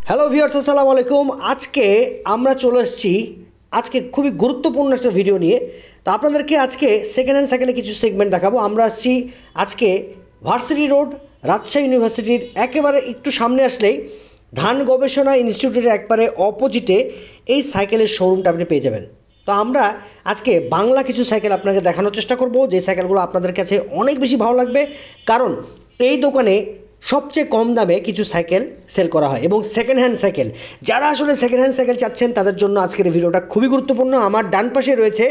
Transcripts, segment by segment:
Hello viewers, আসসালামু আলাইকুম। আজকে আমরা চলে এসেছি আজকে খুবই গুরুত্বপূর্ণ একটা ভিডিও নিয়ে। তো আপনাদেরকে আজকে সেকেন্ড হ্যান্ড সাইকেলে কিছু সেগমেন্ট দেখাবো। আমরা আসছি আজকে ভার্সিটি রোড, রাজশাহী ইউনিভার্সিটির একেবারে একটু সামনে আসলেই ধান গবেষণা ইনস্টিটিউটের একবারে অপোজিটে এই সাইকেলের শোরুমটা আপনি পেয়ে যাবেন। তো আমরা আজকে বাংলা কিছু সাইকেল আপনাকে দেখানোর চেষ্টা করব, যে সাইকেলগুলো আপনাদের কাছে অনেক বেশি ভালো লাগবে, কারণ এই দোকানে সবচেয়ে কম দামে কিছু সাইকেল সেল করা হয় এবং সেকেন্ড হ্যান্ড সাইকেল, যারা আসলে সেকেন্ড হ্যান্ড সাইকেল চাচ্ছেন তাদের জন্য আজকের এই ভিডিওটা খুবই গুরুত্বপূর্ণ। আমার ডান পাশে রয়েছে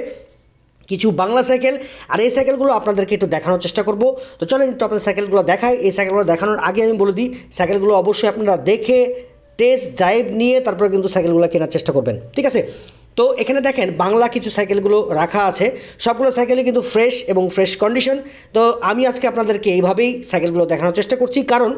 কিছু বাংলা সাইকেল, আর এই সাইকেলগুলো আপনাদেরকে একটু দেখানোর চেষ্টা করব। তো চলেন একটু আপনার সাইকেলগুলো দেখাই। এই সাইকেলগুলো দেখানোর আগে আমি বলে দিই, সাইকেলগুলো অবশ্যই আপনারা দেখে টেস্ট ড্রাইভ নিয়ে তারপরে কিন্তু সাইকেলগুলো কেনার চেষ্টা করবেন, ঠিক আছে? তো এখানে দেখেন বাংলা কিছু সাইকেলগুলো রাখা আছে, সবগুলো সাইকেলই কিন্তু ফ্রেশ এবং ফ্রেশ কন্ডিশন। তো আমি আজকে আপনাদেরকে এইভাবেই সাইকেলগুলো দেখানোর চেষ্টা করছি, কারণ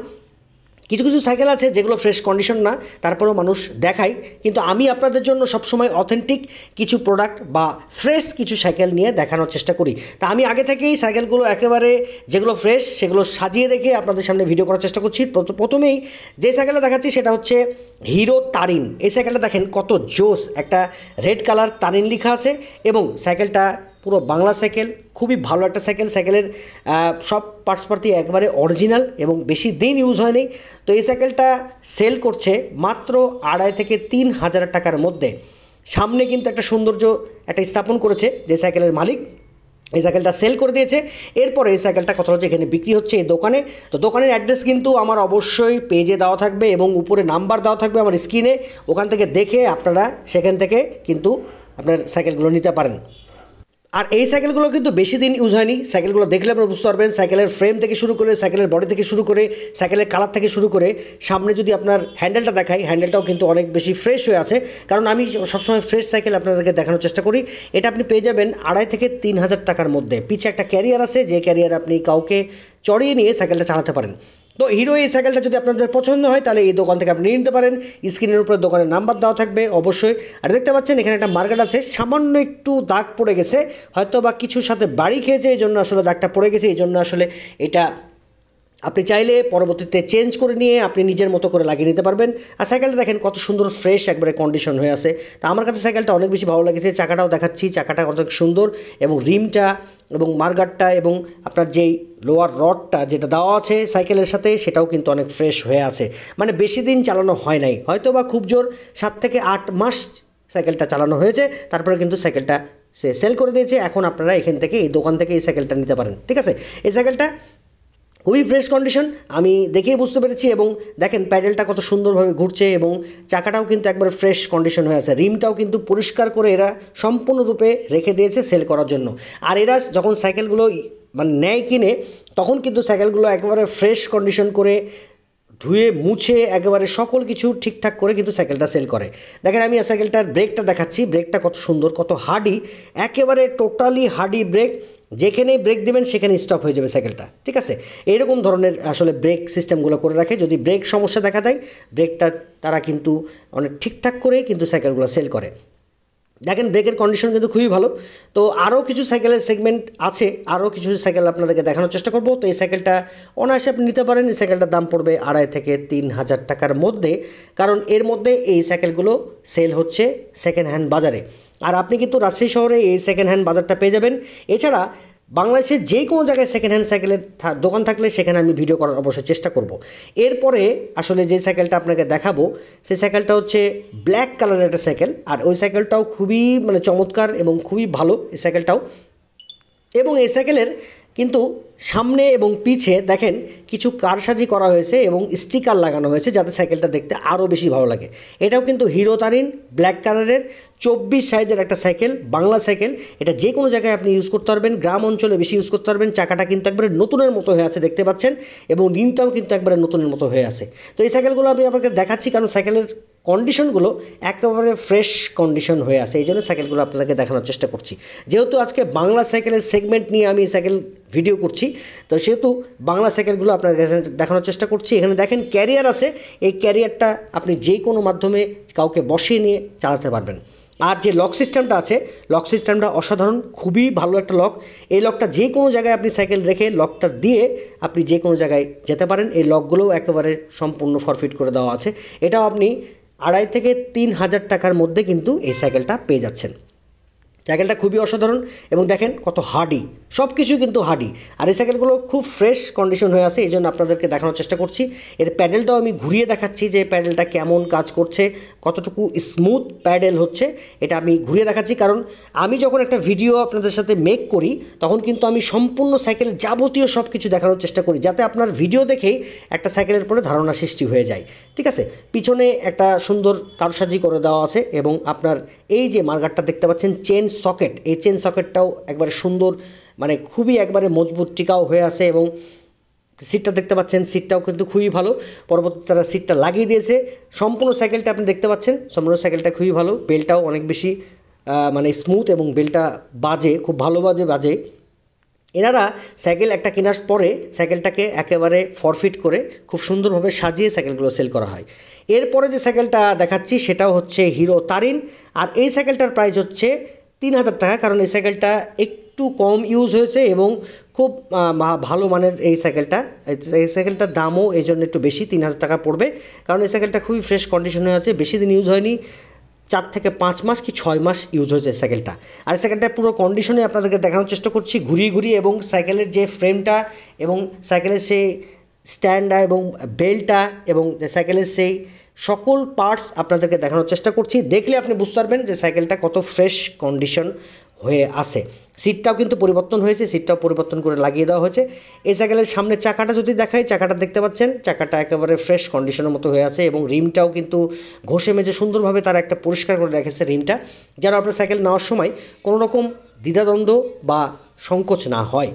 কিছু কিছু সাইকেল আছে যেগুলো ফ্রেশ কন্ডিশন না, তারপরেও মানুষ দেখায়, কিন্তু আমি আপনাদের জন্য সবসময় অথেন্টিক কিছু প্রোডাক্ট বা ফ্রেশ কিছু সাইকেল নিয়ে দেখানোর চেষ্টা করি। তা আমি আগে থেকেই সাইকেলগুলো একেবারে যেগুলো ফ্রেশ সেগুলো সাজিয়ে রেখে আপনাদের সামনে ভিডিও করার চেষ্টা করছি। প্রথমেই যে সাইকেলটা দেখাচ্ছি সেটা হচ্ছে হিরো তারিন। এই সাইকেলটা দেখেন কত জোস, একটা রেড কালার তারিন লেখা আছে এবং সাইকেলটা পুরো বাংলা সাইকেল, খুবই ভালো একটা সাইকেল। সাইকেলের সব পার্টসপাতি একবারে অরিজিনাল এবং বেশি দিন ইউজ হয়নি। তো এই সাইকেলটা সেল করছে মাত্র 2.5 থেকে 3 হাজার টাকার মধ্যে। সামনে কিন্তু একটা সৌন্দর্য একটা স্থাপন করেছে যে সাইকেলের মালিক, এই সাইকেলটা সেল করে দিয়েছে। এরপরে এই সাইকেলটা কত হচ্ছে এখানে বিক্রি হচ্ছে এই দোকানে। তো দোকানের অ্যাড্রেস কিন্তু আমার অবশ্যই পেজে দেওয়া থাকবে এবং উপরে নাম্বার দেওয়া থাকবে আমার স্ক্রিনে, ওখান থেকে দেখে আপনারা সেখান থেকে কিন্তু আপনার সাইকেলগুলো নিতে পারেন। আর এই সাইকেলগুলো কিন্তু বেশি দিন ইউজ হয়নি, সাইকেলগুলো দেখলে আপনারা বুঝতে পারবেন। সাইকেলের ফ্রেম থেকে শুরু করে, সাইকেলের বডি থেকে শুরু করে, সাইকেলের কালার থেকে শুরু করে, সামনে যদি আপনার হ্যান্ডেলটা দেখাই, হ্যান্ডেলটাও কিন্তু অনেক বেশি ফ্রেশ হয়ে আছে, কারণ আমি সবসময় ফ্রেশ সাইকেল আপনাদেরকে দেখানোর চেষ্টা করি। এটা আপনি পেয়ে যাবেন 2.5 থেকে 3 হাজার টাকার মধ্যে। পিছে একটা ক্যারিয়ার আছে, যে ক্যারিয়ার আপনি কাউকে চড়িয়ে নিয়ে সাইকেলটা চালাতে পারেন। তো হিরো এই সাইকেলটা যদি আপনাদের পছন্দ হয় তাহলে এই দোকান থেকে আপনি নিয়ে নিতে পারেন। স্ক্রিনের উপরে দোকানের নাম্বার দেওয়া থাকবে অবশ্যই। আর দেখতে পাচ্ছেন এখানে একটা মার্কেট আছে, সামান্য একটু দাগ পড়ে গেছে, হয়তো বা কিছুর সাথে বাড়ি খেয়েছে এই জন্য আসলে দাগটা পড়ে গেছে, এই জন্য আসলে এটা আপনি চাইলে পরবর্তীতে চেঞ্জ করে নিয়ে আপনি নিজের মতো করে লাগিয়ে নিতে পারবেন। আর সাইকেলটা দেখেন কত সুন্দর ফ্রেশ একবারে কন্ডিশন হয়ে আছে। তা আমার কাছে সাইকেলটা অনেক বেশি ভালো লেগেছে। চাকাটাও দেখাচ্ছি, চাকাটা অনেক সুন্দর এবং রিমটা এবং মার্গারটা এবং আপনার যেই লোয়ার রডটা যেটা দেওয়া আছে সাইকেলের সাথে সেটাও কিন্তু অনেক ফ্রেশ হয়ে আছে। মানে বেশি দিন চালানো হয় নাই, হয়তো বা খুব জোর 7 থেকে 8 মাস সাইকেলটা চালানো হয়েছে, তারপরে কিন্তু সাইকেলটা সে সেল করে দিয়েছে। এখন আপনারা এখান থেকে এই দোকান থেকে এই সাইকেলটা নিতে পারেন, ঠিক আছে? এই সাইকেলটা খুবই ফ্রেশ কন্ডিশন, আমি দেখেই বুঝতে পেরেছি। এবং দেখেন প্যাডেলটা কত সুন্দরভাবে ঘুরছে এবং চাকাটাও কিন্তু একবারে ফ্রেশ কন্ডিশন হয়ে আছে। রিমটাও কিন্তু পরিষ্কার করে এরা সম্পূর্ণরূপে রেখে দিয়েছে সেল করার জন্য। আর এরা যখন সাইকেলগুলো মানে নেয় কিনে, তখন কিন্তু সাইকেলগুলো একেবারে ফ্রেশ কন্ডিশন করে ধুয়ে মুছে একেবারে সকল কিছু ঠিকঠাক করে কিন্তু সাইকেলটা সেল করে। দেখেন আমি এই সাইকেলটার ব্রেকটা দেখাচ্ছি, ব্রেকটা কত সুন্দর, কত হার্ডি, একেবারে টোটালি হার্ডি ব্রেক। যেখানেই ব্রেক দেবেন সেখানে স্টপ হয়ে যাবে সাইকেলটা, ঠিক আছে? এইরকম ধরনের আসলে ব্রেক সিস্টেমগুলো করে রাখে। যদি ব্রেক সমস্যা দেখা দেয়, ব্রেকটা তারা কিন্তু অনেক ঠিকঠাক করে কিন্তু সাইকেলগুলো সেল করে। দেখেন ব্রেকের কন্ডিশন কিন্তু খুবই ভালো। তো আরও কিছু সাইকেলের সেগমেন্ট আছে, আরও কিছু সাইকেল আপনাদেরকে দেখানোর চেষ্টা করব। তো এই সাইকেলটা অনায়াসে আপনি নিতে পারেন। এই সাইকেলটার দাম পড়বে 2.5 থেকে 3 হাজার টাকার মধ্যে, কারণ এর মধ্যে এই সাইকেলগুলো সেল হচ্ছে সেকেন্ড হ্যান্ড বাজারে। আর আপনি কিন্তু রাজশাহী শহরে এই সেকেন্ড হ্যান্ড বাজারটা পেয়ে যাবেন। এছাড়া বাংলাদেশের যে কোনো জায়গায় সেকেন্ড হ্যান্ড সাইকেলের দোকান থাকলে সেখানে আমি ভিডিও করার অবশ্যই চেষ্টা করব। এরপরে আসলে যে সাইকেলটা আপনাকে দেখাবো সেই সাইকেলটা হচ্ছে ব্ল্যাক কালারের একটা সাইকেল, আর ওই সাইকেলটাও খুবই মানে চমৎকার এবং খুবই ভালো এই সাইকেলটাও। এবং এই সাইকেলের কিন্তু সামনে এবং পিছে দেখেন কিছু কারসাজি করা হয়েছে এবং স্টিকার লাগানো হয়েছে, যাতে সাইকেলটা দেখতে আরও বেশি ভালো লাগে। এটাও কিন্তু হিরো তারিন ব্ল্যাক কালারের 24 সাইজের একটা সাইকেল, বাংলা সাইকেল। এটা যে কোনো জায়গায় আপনি ইউজ করতে পারবেন, গ্রাম অঞ্চলে বেশি ইউজ করতে পারবেন। চাকাটা কিন্তু একবারে নতুনের মতো হয়ে আছে দেখতে পাচ্ছেন, এবং রিমটাও কিন্তু একবারে নতুনের মতো হয়ে আছে। তো এই সাইকেলগুলো আমি আপনাকে দেখাচ্ছি কারণ সাইকেলের কন্ডিশনগুলো একেবারে ফ্রেশ কন্ডিশন হয়ে আছে, এই জন্য সাইকেলগুলো আপনাদেরকে দেখানোর চেষ্টা করছি। যেহেতু আজকে বাংলা সাইকেলের সেগমেন্ট নিয়ে আমি সাইকেল ভিডিও করছি, তো সেহেতু বাংলা সাইকেলগুলো আপনাদের দেখানোর চেষ্টা করছি। এখানে দেখেন ক্যারিয়ার আছে, এই ক্যারিয়ারটা আপনি যে কোনো মাধ্যমে কাউকে বসিয়ে নিয়ে চালাতে পারবেন। আর যে লক সিস্টেমটা আছে, লক সিস্টেমটা অসাধারণ, খুবই ভালো একটা লক। এই লকটা যে কোনো জায়গায় আপনি সাইকেল রেখে লকটা দিয়ে আপনি যে কোনো জায়গায় যেতে পারেন। এই লকগুলোও একেবারে সম্পূর্ণ ফরফিট করে দেওয়া আছে। এটাও আপনি 2.5 থেকে 3,000 টাকার মধ্যে কিন্তু এই সাইকেলটা পেয়ে যাচ্ছেন। সাইকেলটা খুবই অসাধারণ এবং দেখেন কত হার্ডি, সব কিছু কিন্তু হার্ডি। আর এই সাইকেলগুলো খুব ফ্রেশ কন্ডিশন হয়ে আছে, এই জন্য আপনাদেরকে দেখানোর চেষ্টা করছি। এর প্যাডেলটাও আমি ঘুরিয়ে দেখাচ্ছি যে প্যাডেলটা কেমন কাজ করছে, কতটুকু স্মুথ প্যাডেল হচ্ছে, এটা আমি ঘুরিয়ে দেখাচ্ছি। কারণ আমি যখন একটা ভিডিও আপনাদের সাথে মেক করি তখন কিন্তু আমি সম্পূর্ণ সাইকেলের যাবতীয় সব কিছু দেখানোর চেষ্টা করি, যাতে আপনার ভিডিও দেখেই একটা সাইকেলের পরে ধারণা সৃষ্টি হয়ে যায়। ঠিক আছে, পিছনে একটা সুন্দর কারুসাজি করে দেওয়া আছে এবং আপনার এই যে মার্গারটা দেখতে পাচ্ছেন চেন সকেট, এই চেন সকেটটাও একবারে সুন্দর, মানে খুবই একবারে মজবুত টিকাও হয়ে আছে। এবং সিটটা দেখতে পাচ্ছেন, সিটটাও কিন্তু খুবই ভালো, পরবর্তীতে তারা সিটটা লাগিয়ে দিয়েছে। সম্পূর্ণ সাইকেলটা আপনি দেখতে পাচ্ছেন, সম্পূর্ণ সাইকেলটা খুবই ভালো, বেলটাও অনেক বেশি মানে স্মুথ এবং বেলটা বাজে, খুব ভালো বাজে। এনারা সাইকেল একটা কেনার পরে সাইকেলটাকে একেবারে ফরফিট করে খুব সুন্দরভাবে সাজিয়ে সাইকেলগুলো সেল করা হয়। এরপরে যে সাইকেলটা দেখাচ্ছি সেটাও হচ্ছে হিরো তারিন, আর এই সাইকেলটার প্রাইস হচ্ছে 3,000 টাকা। কারণ এই সাইকেলটা একটু কম ইউজ হয়েছে এবং খুব ভালো মানের এই সাইকেলটার দামও এই জন্য একটু বেশি, 3,000 টাকা পড়বে। কারণ এই সাইকেলটা খুবই ফ্রেশ কন্ডিশনে আছে, বেশি দিন ইউজ হয়নি, 4 থেকে 5 মাস কি 6 মাস ইউজ হয়েছে সাইকেলটা। আর সাইকেলটা পুরো কন্ডিশনে আপনাদেরকে দেখানোর চেষ্টা করছি ঘুরিয়ে এবং সাইকেলের যে ফ্রেমটা এবং সাইকেলের সেই স্ট্যান্ডটা এবং বেল্টটা এবং সাইকেলের সেই সকল পার্টস আপনাদেরকে দেখানোর চেষ্টা করছি। দেখলে আপনি বুঝতে পারবেন যে সাইকেলটা কত ফ্রেশ কন্ডিশন হয়ে আছে। সিটটাও কিন্তু পরিবর্তন হয়েছে, সিটটাও পরিবর্তন করে লাগিয়ে দেওয়া হয়েছে। এই সাইকেলের সামনের চাকাটা যদি দেখাই, চাকাটা দেখতে পাচ্ছেন, চাকাটা একেবারে ফ্রেশ কন্ডিশনের মতো হয়ে আছে এবং রিমটাও কিন্তু ঘষে মেজে সুন্দরভাবে তারা একটা পরিষ্কার করে রেখেছে রিমটা, যেন আপনার সাইকেল নেওয়ার সময় কোনো রকম দ্বিধাদ্বন্দ্ব বা সংকোচ না হয়।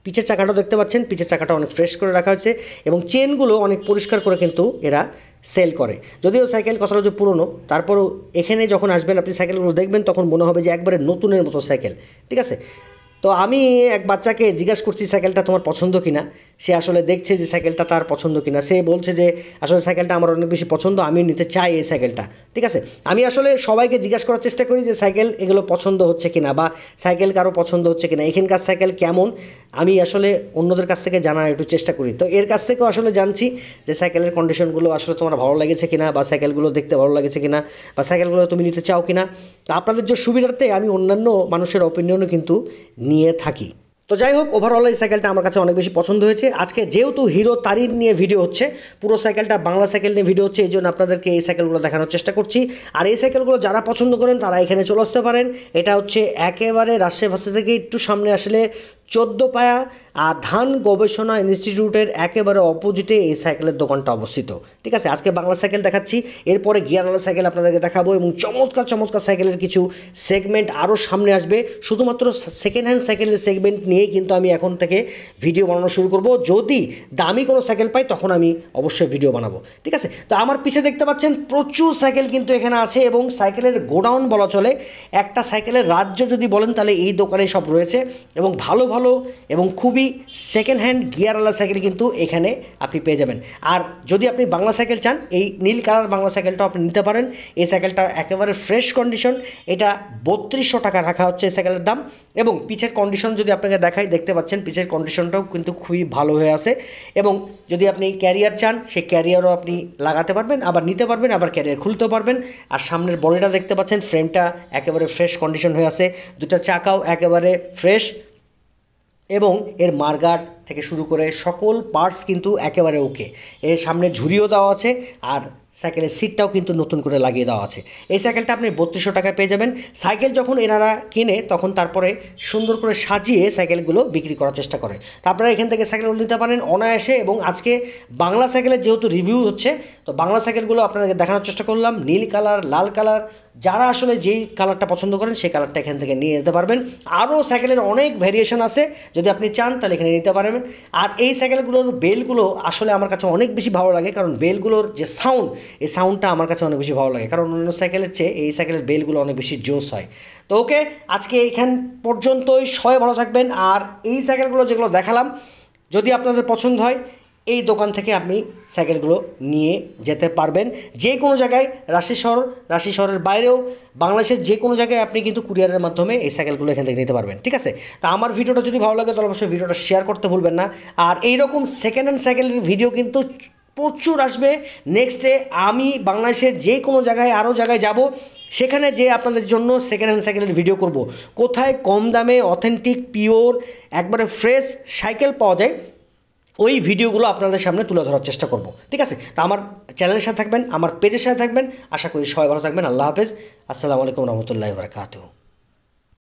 পিছের চাকাটাও দেখতে পাচ্ছেন, পিছের চাকাটা অনেক ফ্রেশ করে রাখা হয়েছে এবং চেনগুলো অনেক পরিষ্কার করে কিন্তু এরা সেল করে। যদিও সাইকেল কথাটা যে পুরনো, তারপরেও এখানে যখন আসবেন আপনি সাইকেলগুলো দেখবেন তখন মনে হবে যে একবারে নতুনের মতো সাইকেল। ঠিক আছে, তো আমি এক বাচ্চাকে জিজ্ঞাসা করছি সাইকেলটা তোমার পছন্দ কিনা, সে আসলে দেখছে যে সাইকেলটা তার পছন্দ কিনা, সে বলছে যে আসলে সাইকেলটা আমার অনেক বেশি পছন্দ, আমি নিতে চাই এই সাইকেলটা। ঠিক আছে, আমি আসলে সবাইকে জিজ্ঞাসা করার চেষ্টা করি যে সাইকেল এগুলো পছন্দ হচ্ছে কিনা বা সাইকেল কারো পছন্দ হচ্ছে কিনা, এখানকার সাইকেল কেমন, আমি আসলে অন্যদের কাছ থেকে জানার একটু চেষ্টা করি। তো এর কাছ থেকেও আসলে জানছি যে সাইকেলের কন্ডিশনগুলো আসলে তোমার ভালো লেগেছে কিনা বা সাইকেলগুলো দেখতে ভালো লেগেছে কিনা বা সাইকেলগুলো তুমি নিতে চাও কিনা। তো আপনাদের যে সুবিধার্থে আমি অন্যান্য মানুষের অপিনিয়নও কিন্তু নিয়ে থাকি। তো যাই হোক, ওভারঅল এই সাইকেলটা আমার কাছে অনেক বেশি পছন্দ হয়েছে। আজকে যেহেতু হিরো তারিন নিয়ে ভিডিও হচ্ছে, পুরো সাইকেলটা বাংলা সাইকেল নিয়ে ভিডিও হচ্ছে, এই জন্য আপনাদেরকে এই সাইকেলগুলো দেখানোর চেষ্টা করছি। আর এই সাইকেলগুলো যারা পছন্দ করেন তারা এখানে চলে আসতে পারেন। এটা হচ্ছে একেবারে রাজশাহী ভার্সিটি থেকে একটু সামনে আসলে 14 পায়া আর ধান গবেষণা ইনস্টিটিউটের একেবারে অপোজিটে এই সাইকেলের দোকানটা অবস্থিত। ঠিক আছে, আজকে বাংলা সাইকেল দেখাচ্ছি, এরপরে গিয়ারওয়ালা সাইকেল আপনাদেরকে দেখাবো এবং চমৎকার সাইকেলের কিছু সেগমেন্ট আরও সামনে আসবে। শুধুমাত্র সেকেন্ড হ্যান্ড সাইকেলের সেগমেন্ট নিয়েই কিন্তু আমি এখন থেকে ভিডিও বানানো শুরু করব। যদি দামি কোনো সাইকেল পাই তখন আমি অবশ্যই ভিডিও বানাবো। ঠিক আছে, তো আমার পিছে দেখতে পাচ্ছেন প্রচুর সাইকেল কিন্তু এখানে আছে এবং সাইকেলের গোডাউন বলা চলে। একটা সাইকেলের রাজ্য যদি বলেন তাহলে এই দোকানে সব রয়েছে এবং ভালো এবং খুবই সেকেন্ড হ্যান্ড গিয়ারওয়ালা সাইকেল কিন্তু এখানে আপনি পেয়ে যাবেন। আর যদি আপনি বাংলা সাইকেল চান, এই নীল কালার বাংলা সাইকেলটাও আপনি নিতে পারেন। এই সাইকেলটা একেবারে ফ্রেশ কন্ডিশন, এটা 3200 টাকা রাখা হচ্ছে এই সাইকেলের দাম। এবং পিছের কন্ডিশন যদি আপনাকে দেখাই, দেখতে পাচ্ছেন পিছের কন্ডিশনটাও কিন্তু খুবই ভালো হয়ে আছে। এবং যদি আপনি ক্যারিয়ার চান, সেই ক্যারিয়ারও আপনি লাগাতে পারবেন, আবার নিতে পারবেন, আবার ক্যারিয়ার খুলতেও পারবেন। আর সামনের বডিটা দেখতে পাচ্ছেন, ফ্রেমটা একেবারে ফ্রেশ কন্ডিশন হয়ে আছে, দুটো চাকাও একেবারে ফ্রেশ এবং এর মার্গার্ড থেকে শুরু করে সকল পার্টস কিন্তু একেবারে ওকে। এর সামনে ঝুড়িও দেওয়া আছে আর সাইকেলের সিটটাও কিন্তু নতুন করে লাগিয়ে দেওয়া আছে। এই সাইকেলটা আপনি 3200 টাকায় পেয়ে যাবেন। সাইকেল যখন এনারা কিনে তখন তারপরে সুন্দর করে সাজিয়ে সাইকেলগুলো বিক্রি করার চেষ্টা করে। তো আপনারা এখান থেকে সাইকেলগুলো নিতে পারেন অনায়াসে। এবং আজকে বাংলা সাইকেলের যেহেতু রিভিউ হচ্ছে, তো বাংলা সাইকেলগুলো আপনাদেরকে দেখানোর চেষ্টা করলাম। নীল কালার, লাল কালার, যারা আসলে যেই কালারটা পছন্দ করেন সেই কালারটা এখান থেকে নিয়ে যেতে পারবেন। আরও সাইকেলের অনেক ভ্যারিয়েশন আছে, যদি আপনি চান তাহলে এখানে নিতে পারবেন। আর এই সাইকেলগুলোর বেলগুলো আসলে আমার কাছে অনেক বেশি ভালো লাগে, কারণ বেলগুলোর যে সাউন্ড, এই সাউন্ডটা আমার কাছে অনেক বেশি ভালো লাগে, কারণ অন্য সাইকেলের চেয়ে এই সাইকেলের বেলগুলো অনেক বেশি জোস হয়। তো ওকে, আজকে এখান পর্যন্তই, সবাই ভালো থাকবেন। আর এই সাইকেলগুলো যেগুলো দেখালাম, যদি আপনাদের পছন্দ হয় এই দোকান থেকে আপনি সাইকেলগুলো নিয়ে যেতে পারবেন। যে কোনো জায়গায়, রাজশাহী শহরের বাইরেও, বাংলাদেশের যে কোনো জায়গায় আপনি কিন্তু কুরিয়ারের মাধ্যমে এই সাইকেলগুলো এখান থেকে নিতে পারবেন। ঠিক আছে, তা আমার ভিডিওটা যদি ভালো লাগে তাহলে অবশ্যই ভিডিওটা শেয়ার করতে ভুলবেন না। আর এইরকম সেকেন্ড হ্যান্ড সাইকেলের ভিডিও কিন্তু প্রচুর আসবে। নেক্সটে আমি বাংলাদেশের যে কোনো জায়গায়, আরও জায়গায় যাব, সেখানে যে আপনাদের জন্য সেকেন্ড হ্যান্ড সাইকেলের ভিডিও করব, কোথায় কম দামে অথেন্টিক পিওর একবারে ফ্রেশ সাইকেল পাওয়া যায়, ওই ভিডিওগুলো আপনাদের সামনে তুলে ধরার চেষ্টা করব। ঠিক আছে, তা আমার চ্যানেলের সাথে থাকবেন, আমার পেজের সাথে থাকবেন। আশা করি সবাই ভালো থাকবেন। আল্লাহ হাফেজ। আসসালামু আলাইকুম রহমতুল্লাহি ওয়া বারাকাতুহু।